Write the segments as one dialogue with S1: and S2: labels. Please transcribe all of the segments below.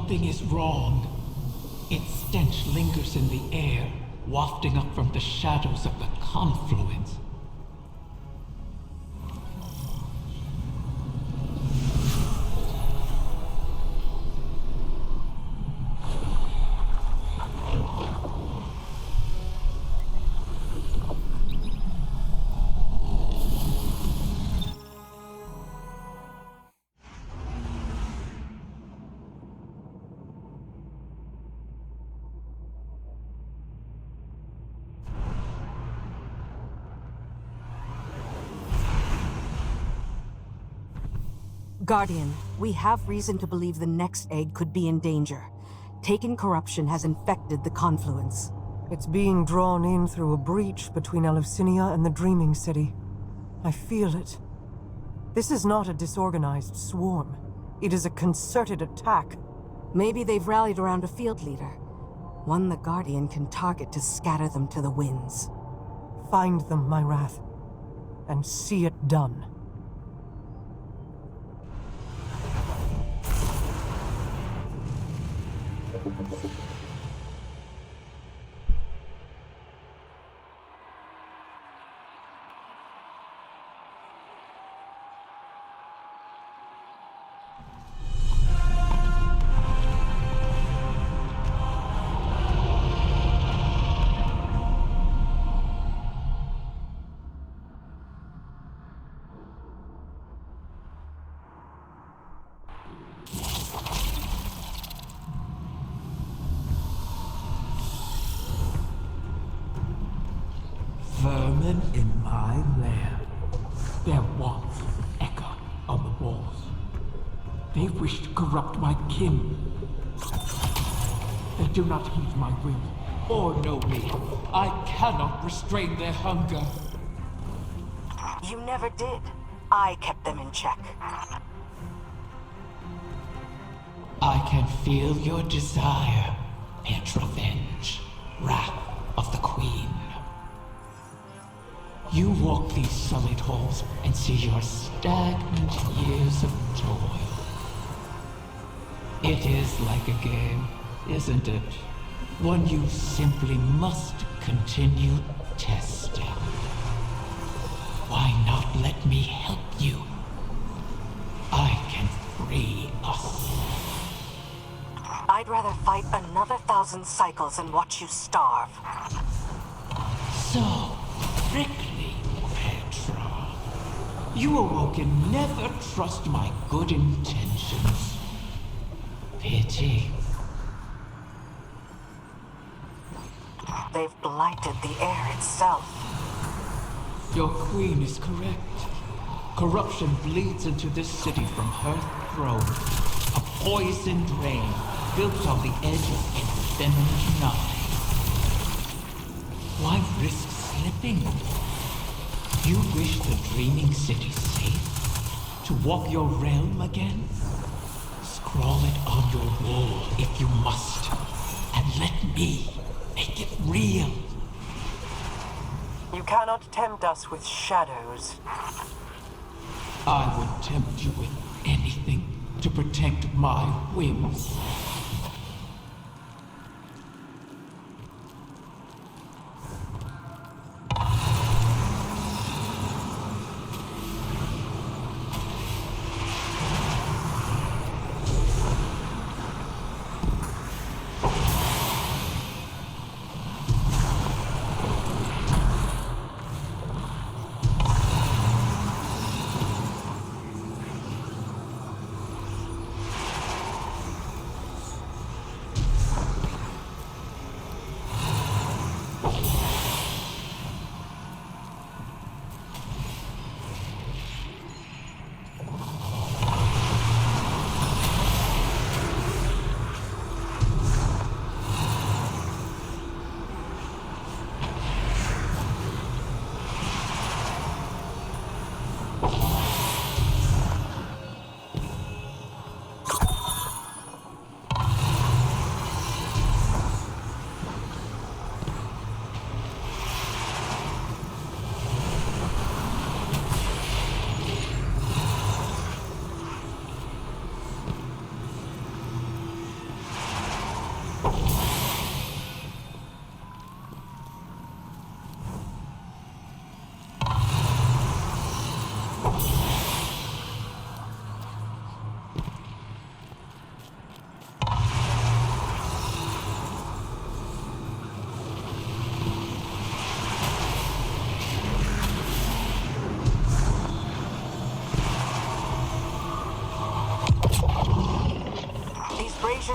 S1: Something is wrong. Its stench lingers in the air, wafting up from the shadows of the confluence.
S2: Guardian, we have reason to believe the next egg could be in danger. Taken corruption has infected the confluence.
S3: It's being drawn in through a breach between Eleusinia and the Dreaming City. I feel it. This is not a disorganized swarm. It is a concerted attack.
S2: Maybe they've rallied around a field leader. One the Guardian can target to scatter them to the winds.
S3: Find them, my Wrath, and see it done.
S1: Vermin in my lair. Their wants echo on the walls. They wish to corrupt my kin. They do not heed my will or know me. I cannot restrain their hunger.
S2: You never did. I kept them in check.
S1: I can feel your desire, yet revenge, wrath of the Queen. You walk these sullied halls and see your stagnant years of toil. It is like a game, isn't it? One you simply must continue testing. Why not let me help you? I can free us.
S2: I'd rather fight another 1,000 cycles than watch you starve.
S1: So, prickly, Petra. You Awoken never trust my good intentions. Pity.
S2: They've blighted the air itself.
S1: Your queen is correct. Corruption bleeds into this city from her throne. A poisoned rain built on the edge of effeminate knowledge. Why risk slipping? You wish the Dreaming City safe? To walk your realm again? Scrawl it on your wall if you must. And let me make it real.
S3: You cannot tempt us with shadows.
S1: I would tempt you with anything to protect my whims.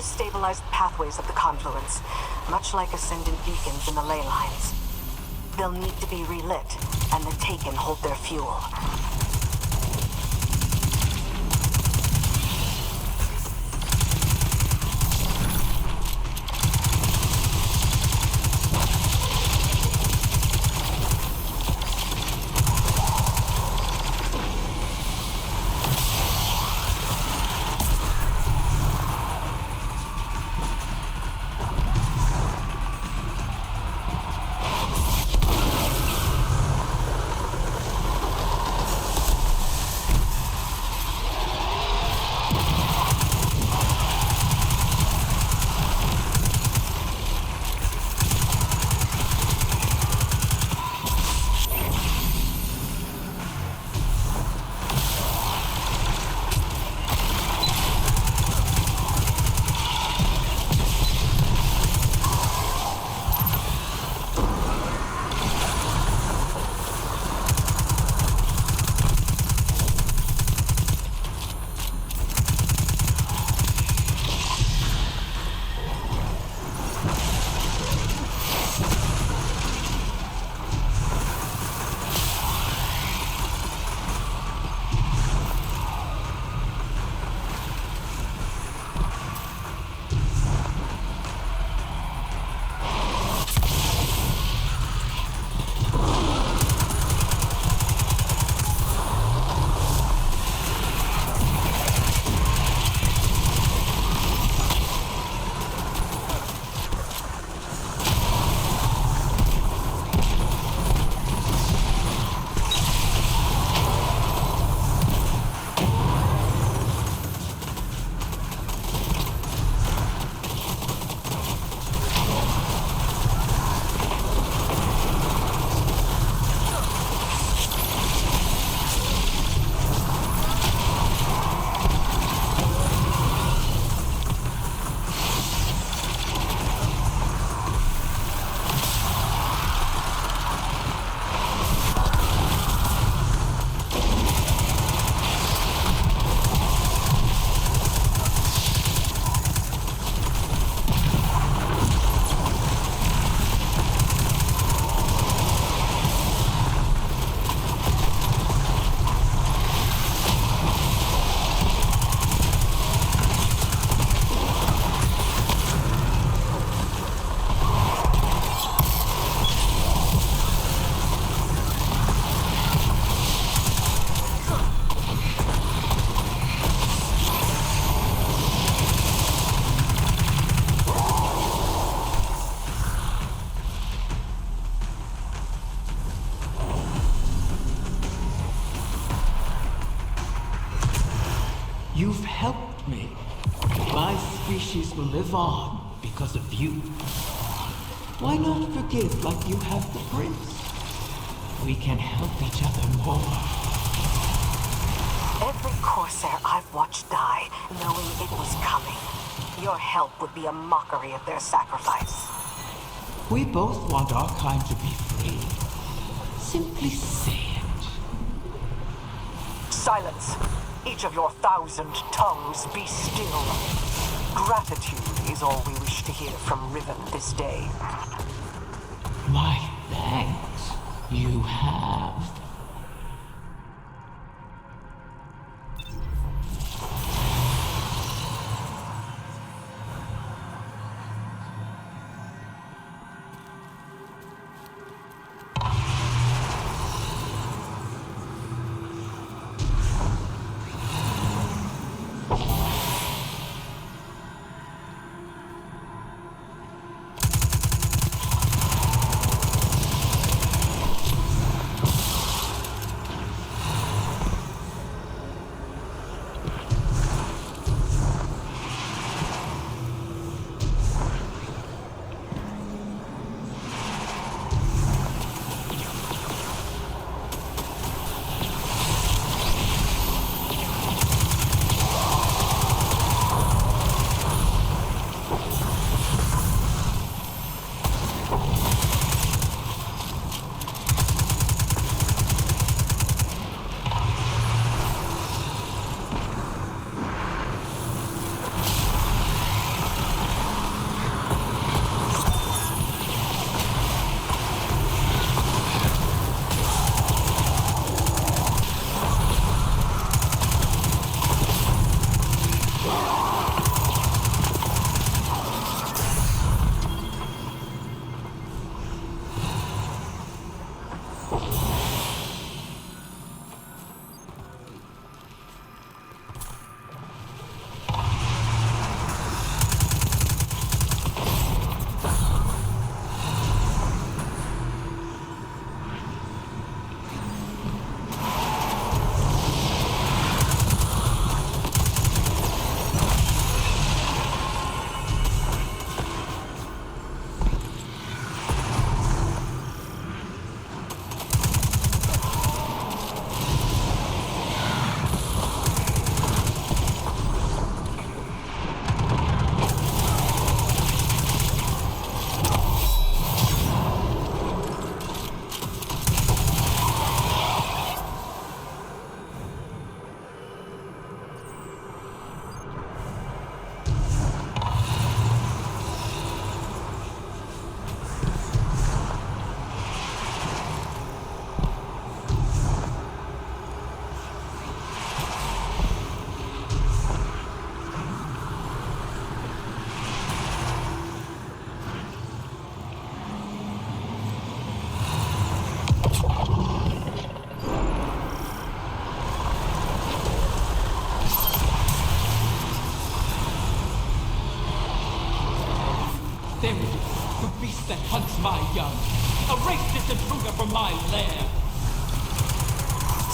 S2: has stabilized pathways of the confluence, much like ascendant beacons in the ley lines. They'll need to be relit, and the Taken hold their fuel.
S1: You've helped me. My species will live on because of you. Why not forgive like you have the prince? We can help each other more.
S2: Every Corsair I've watched die, knowing it was coming. Your help would be a mockery of their sacrifice.
S1: We both want our kind to be free. Simply say it.
S2: Silence! Each of your 1,000 tongues be still. Gratitude is all we wish to hear from Riven this day.
S1: My thanks. You have. The beast that hunts my young. Erase this intruder from my lair.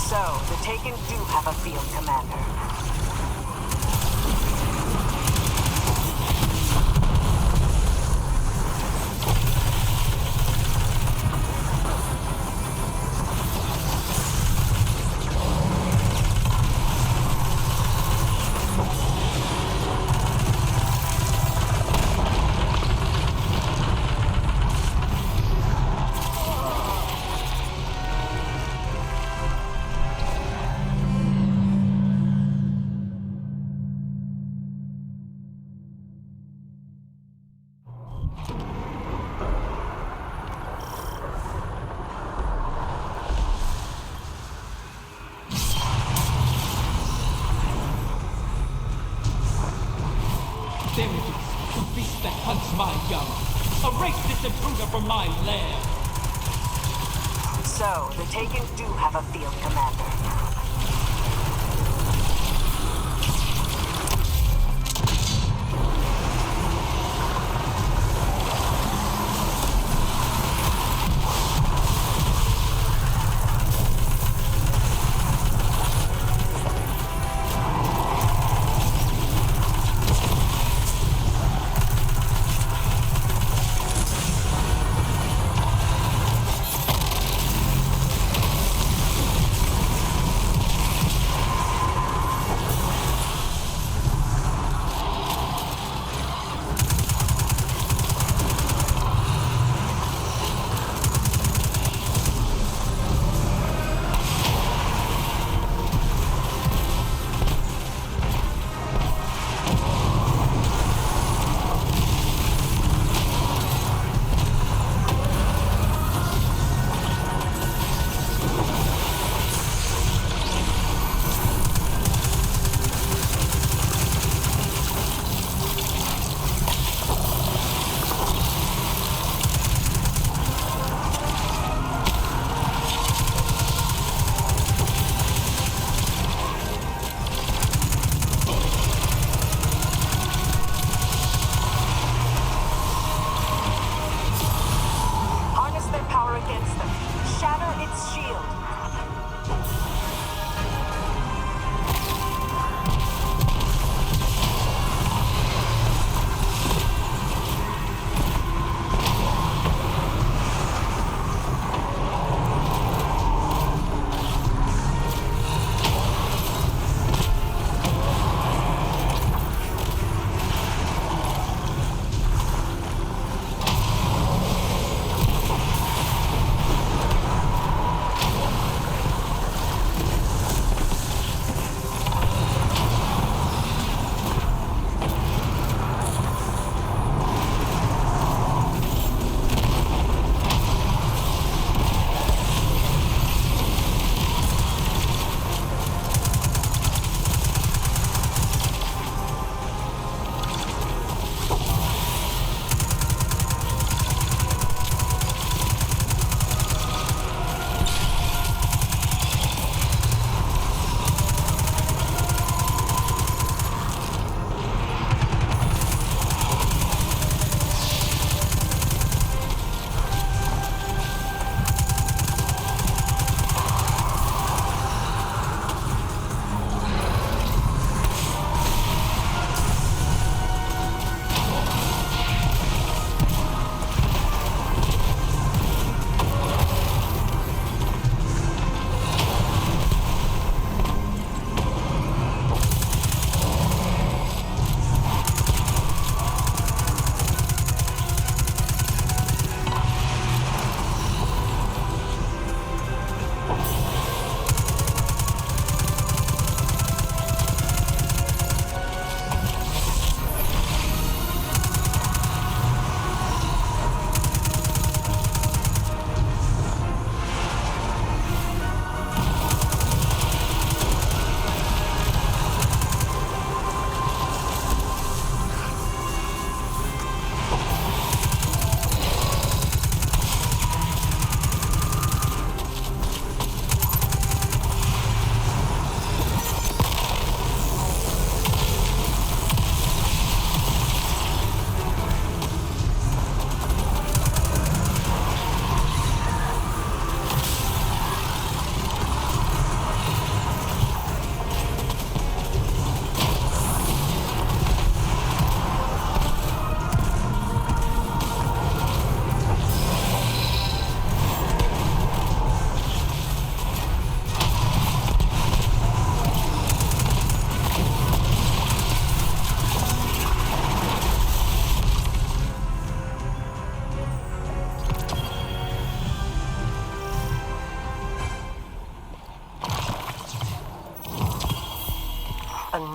S2: So, the Taken do have a field commander.
S1: There it is, the beast that hunts my young. Erase this intruder from my lair.
S2: So, the Taken do have a field commander.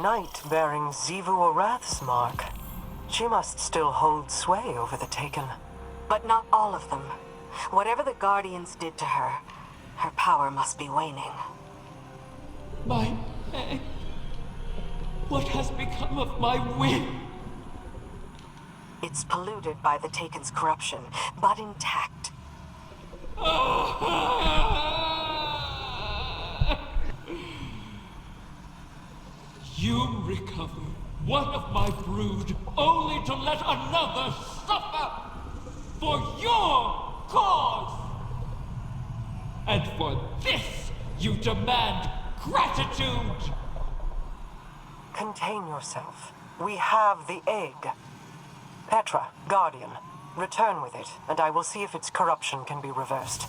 S3: knight bearing Xivu Arath's mark. She must still hold sway over the Taken.
S2: But not all of them. Whatever the Guardians did to her, her power must be waning.
S1: My egg. What has become of my wing?
S2: It's polluted by the Taken's corruption, but intact.
S1: You recover one of my brood, only to let another suffer for your cause. And for this, you demand gratitude.
S3: Contain yourself. We have the egg. Petra, Guardian, return with it, and I will see if its corruption can be reversed.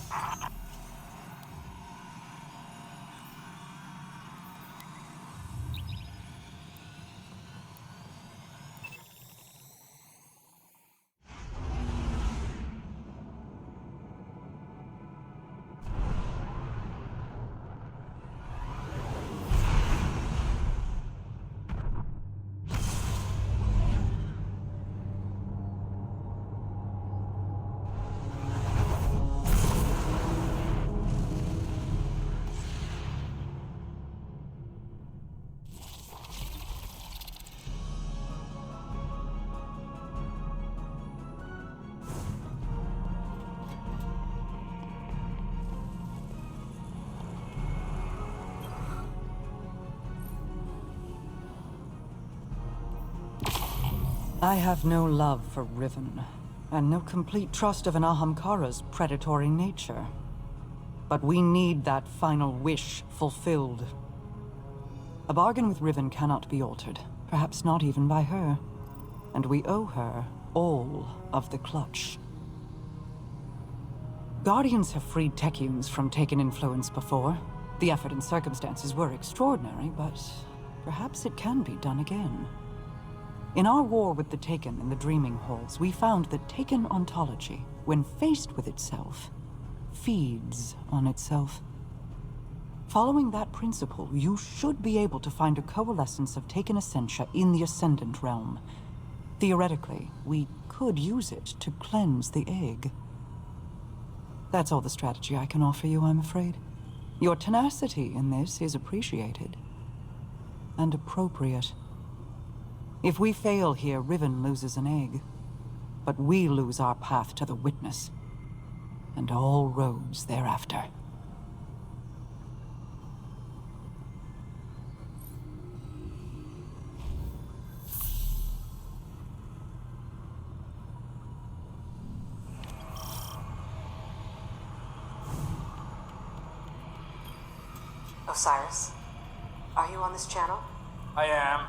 S3: I have no love for Riven, and no complete trust of an Ahamkara's predatory nature. But we need that final wish fulfilled. A bargain with Riven cannot be altered, perhaps not even by her. And we owe her all of the clutch. Guardians have freed Techeuns from Taken influence before. The effort and circumstances were extraordinary, but perhaps it can be done again. In our war with the Taken in the Dreaming Halls, we found that Taken ontology, when faced with itself, feeds on itself. Following that principle, you should be able to find a coalescence of Taken essentia in the Ascendant realm. Theoretically, we could use it to cleanse the egg. That's all the strategy I can offer you, I'm afraid. Your tenacity in this is appreciated. And appropriate. If we fail here, Riven loses an egg. But we lose our path to the Witness. And all roads thereafter.
S2: Osiris, are you on this channel?
S4: I am.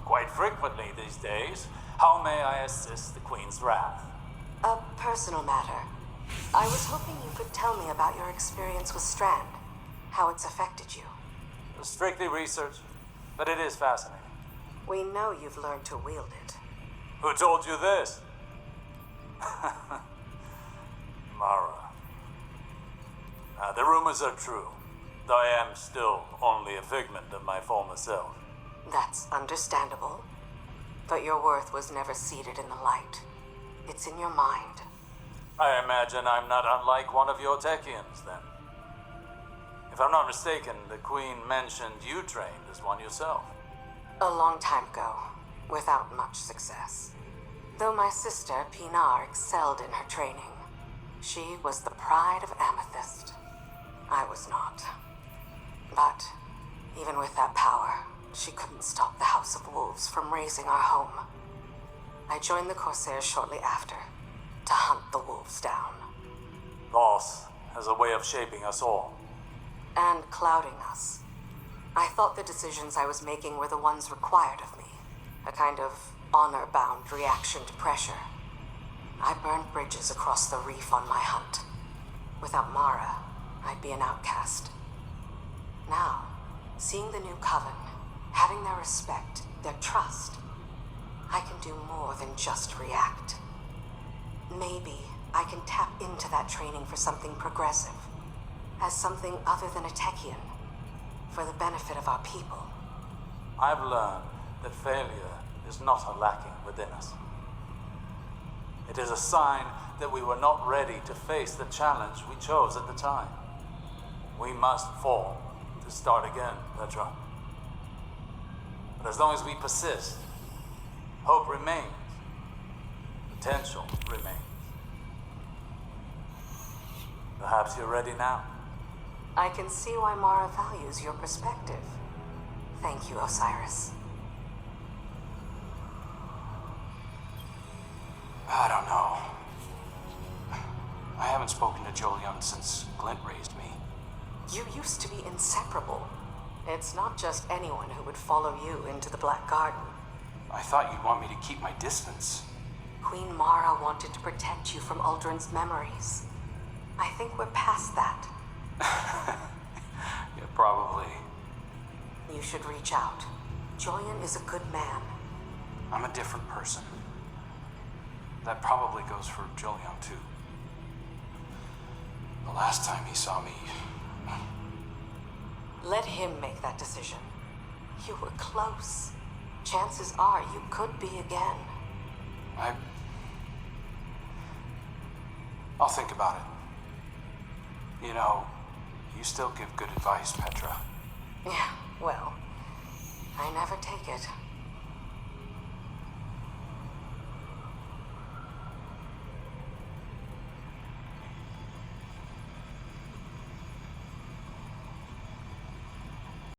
S4: Quite frequently these days. How may I assist the Queen's wrath?
S2: A personal matter. I was hoping you could tell me about your experience with Strand, how it's affected you.
S4: Strictly research, but it is fascinating.
S2: We know you've learned to wield it.
S4: Who told you this? Mara. The rumors are true, though I am still only a figment of my former self.
S2: That's understandable. But your worth was never seated in the light. It's in your mind.
S4: I imagine I'm not unlike one of your Techeuns, then. If I'm not mistaken, the Queen mentioned you trained as one yourself.
S2: A long time ago, without much success. Though my sister, Pinar, excelled in her training. She was the pride of Amethyst. I was not. But, even with that power, she couldn't stop the House of Wolves from razing our home. I joined the Corsairs shortly after, to hunt the wolves down.
S4: Loss has a way of shaping us all.
S2: And clouding us. I thought the decisions I was making were the ones required of me. A kind of honor-bound reaction to pressure. I burned bridges across the Reef on my hunt. Without Mara, I'd be an outcast. Now, seeing the new Coven, having their respect, their trust, I can do more than just react. Maybe I can tap into that training for something progressive, as something other than a Techeuan, for the benefit of our people.
S4: I've learned that failure is not a lacking within us. It is a sign that we were not ready to face the challenge we chose at the time. We must fall to start again, Petra. But as long as we persist, hope remains. Potential remains. Perhaps you're ready now.
S2: I can see why Mara values your perspective. Thank you, Osiris.
S5: I don't know. I haven't spoken to Jolyon since Glint raised me.
S2: You used to be inseparable. It's not just anyone who would follow you into the Black Garden.
S5: I thought you'd want me to keep my distance.
S2: Queen Mara wanted to protect you from Uldren's memories. I think we're past that.
S5: Yeah, probably.
S2: You should reach out. Jolyon is a good man.
S5: I'm a different person. That probably goes for Jolyon, too. The last time he saw me...
S2: Let him make that decision. You were close. Chances are you could be again.
S5: I'll think about it. You know, you still give good advice, Petra.
S2: Yeah, well, I never take it.